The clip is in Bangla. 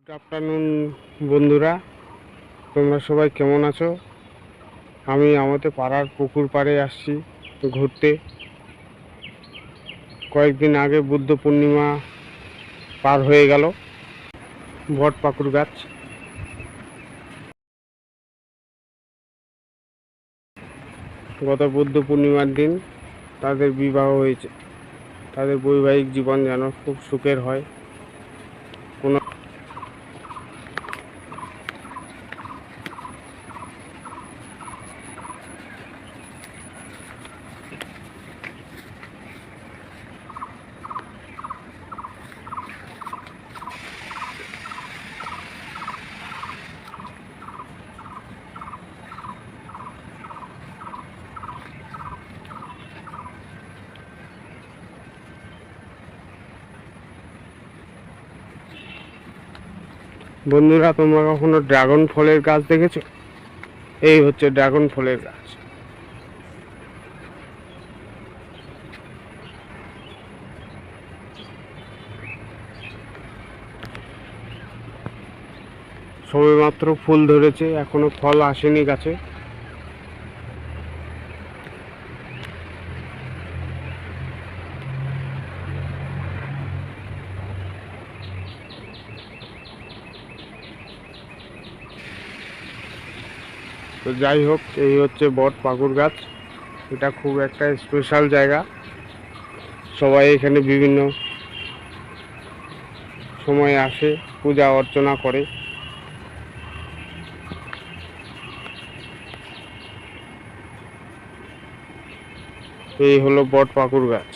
গুড আফটারনুন বন্ধুরা, তোমরা সবাই কেমন আছো? আমি আমাদের পাড়ার পুকুর পাড়ে আসছি ঘুরতে। কয়েকদিন আগে বুদ্ধ পূর্ণিমা পার হয়ে গেল। বট পাকুর গাছ, গত বুদ্ধ পূর্ণিমার দিন তাদের বিবাহ হয়েছে। তাদের বৈবাহিক জীবন যেন খুব সুখের হয়। কোনো বন্ধুরা, তোমরা কখনো ড্রাগন ফলের গাছ দেখেছো? এই হচ্ছে ড্রাগন ফলের গাছ। সবেমাত্র ফুল ধরেছে, এখনো ফল আসেনি গাছে। তো যাই হোক, এই হচ্ছে বট পাকুর গাছ। এটা খুব একটা স্পেশাল জায়গা। সবাই এখানে বিভিন্ন সময় আসে, পূজা অর্চনা করে। এই হলো বট পাকুর গাছ।